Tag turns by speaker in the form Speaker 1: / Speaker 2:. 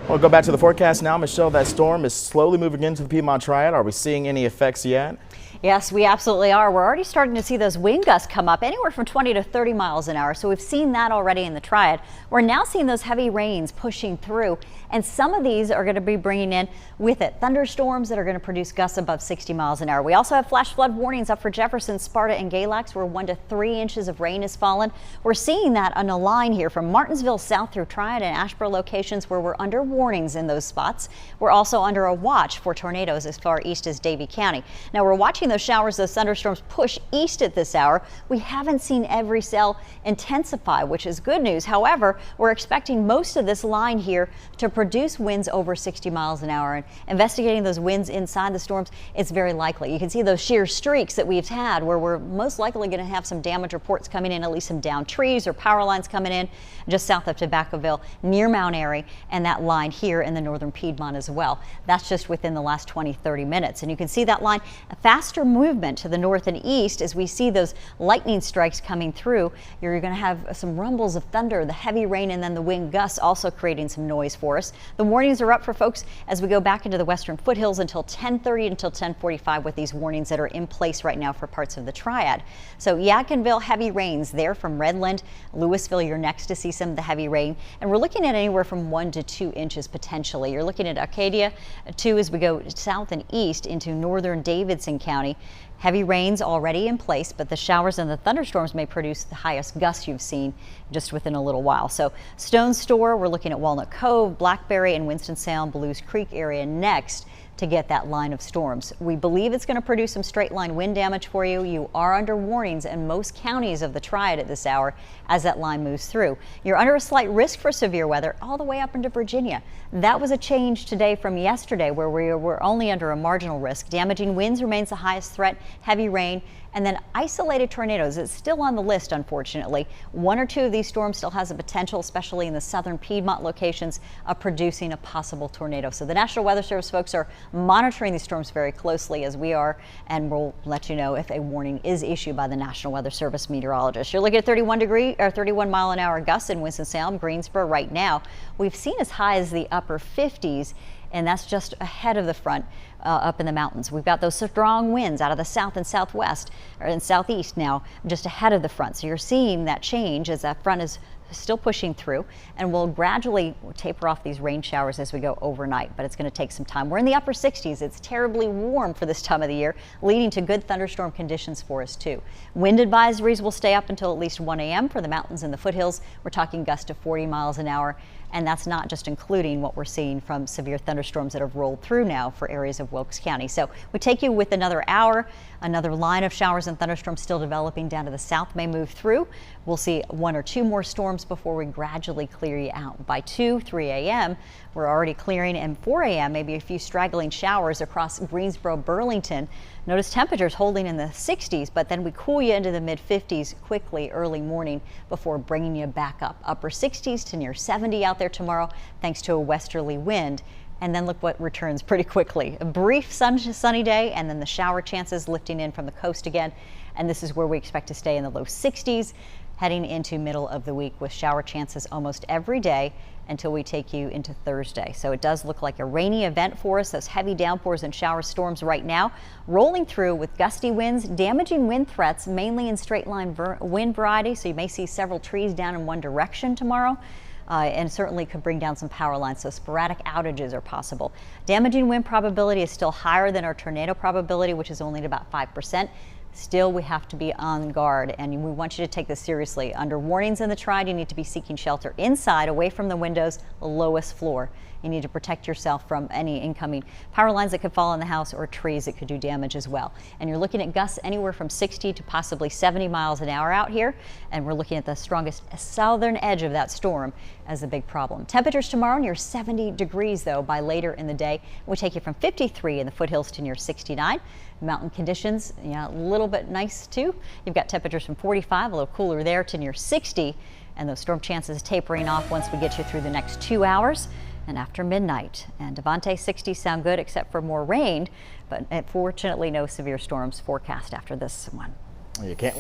Speaker 1: We'll go back to the forecast now. Michelle, that storm is slowly moving into the Piedmont Triad. Are we seeing any effects yet?
Speaker 2: Yes, we absolutely are. We're already starting to see those wind gusts come up anywhere from 20 to 30 miles an hour. So we've seen that already in the Triad. We're now seeing those heavy rains pushing through, and some of these are going to be bringing in with it thunderstorms that are going to produce gusts above 60 miles an hour. We also have flash flood warnings up for Jefferson, Sparta, and Galax, where 1 to 3 inches of rain has fallen. We're seeing that on a line here from Martinsville south through Triad and Asheboro locations where we're under warnings in those spots. We're also under a watch for tornadoes as far east as Davie County. Now we're watching those showers, those thunderstorms push east at this hour. We haven't seen every cell intensify, which is good news. However, we're expecting most of this line here to produce winds over 60 miles an hour. And investigating those winds inside the storms, it's very likely. You can see those sheer streaks that we've had where we're most likely going to have some damage reports coming in, at least some downed trees or power lines coming in just south of Tobaccoville near Mount Airy, and that line here in the northern Piedmont as well. That's just within the last 20-30 minutes. And you can see that line, a faster movement to the north and east as we see those lightning strikes coming through. You're going to have some rumbles of thunder, the heavy rain, and then the wind gusts also creating some noise for us. The warnings are up for folks as we go back into the western foothills until 10:30 until 10:45 with these warnings that are in place right now for parts of the Triad. So Yadkinville, heavy rains there from Redland, Louisville, you're next to see some of the heavy rain, and we're looking at anywhere from 1 to 2 inches potentially. You're looking at Arcadia 2 as we go south and east into northern Davidson County. Heavy rains already in place, but the showers and the thunderstorms may produce the highest gusts you've seen just within a little while. So Stone Store, we're looking at Walnut Cove, Blackberry, and Winston-Salem, Belews Creek area next to get that line of storms. We believe it's going to produce some straight line wind damage for you. You are under warnings in most counties of the Triad at this hour as that line moves through. You're under a slight risk for severe weather all the way up into Virginia. That was a change today from yesterday where we were only under a marginal risk. Damaging winds remains the highest threat, heavy rain, and then isolated tornadoes. It's still on the list, unfortunately. 1 or 2 of these storms still has a potential, especially in the southern Piedmont locations, of producing a possible tornado. So the National Weather Service folks are monitoring these storms very closely as we are, and we'll let you know if a warning is issued by the National Weather Service meteorologist. You're looking at 31 mile an hour gusts in Winston-Salem, Greensboro right now. We've seen as high as the upper 50s, and that's just ahead of the front up in the mountains. We've got those strong winds out of the south and southwest or in southeast now just ahead of the front. So you're seeing that change as that front is still pushing through, and we'll gradually taper off these rain showers as we go overnight, but it's going to take some time. We're in the upper 60s. It's terribly warm for this time of the year, leading to good thunderstorm conditions for us too. Wind advisories will stay up until at least 1 a.m. for the mountains and the foothills. We're talking gusts to 40 miles an hour, and that's not just including what we're seeing from severe thunderstorms that have rolled through now for areas of Wilkes County. So we take you with another hour. Another line of showers and thunderstorms still developing down to the south may move through. We'll see 1 or 2 more storms before we gradually clear you out. By 2, 3 a.m., we're already clearing, and 4 a.m., maybe a few straggling showers across Greensboro, Burlington. Notice temperatures holding in the 60s, but then we cool you into the mid-50s quickly early morning before bringing you back up. Upper 60s to near 70 out there tomorrow, thanks to a westerly wind. And then look what returns pretty quickly. A brief sunny day, and then the shower chances lifting in from the coast again. And this is where we expect to stay in the low 60s heading into middle of the week with shower chances almost every day until we take you into Thursday. So it does look like a rainy event for us. Those heavy downpours and shower storms right now rolling through with gusty winds, damaging wind threats, mainly in straight line wind variety. So you may see several trees down in one direction tomorrow. And certainly could bring down some power lines, so sporadic outages are possible. Damaging wind probability is still higher than our tornado probability, which is only at about 5%. Still, we have to be on guard, and we want you to take this seriously. Under warnings in the Triad, you need to be seeking shelter inside, away from the windows, the lowest floor. You need to protect yourself from any incoming power lines that could fall in the house or trees that could do damage as well. And you're looking at gusts anywhere from 60 to possibly 70 miles an hour out here, and we're looking at the strongest southern edge of that storm as a big problem. Temperatures tomorrow near 70 degrees though by later in the day. We take you from 53 in the foothills to near 69. Mountain conditions, a little bit nice too. You've got temperatures from 45, a little cooler there, to near 60, and those storm chances tapering off once we get you through the next 2 hours and after midnight. And Devontae, 60s sound good except for more rain, but fortunately no severe storms forecast after this one.
Speaker 1: You can't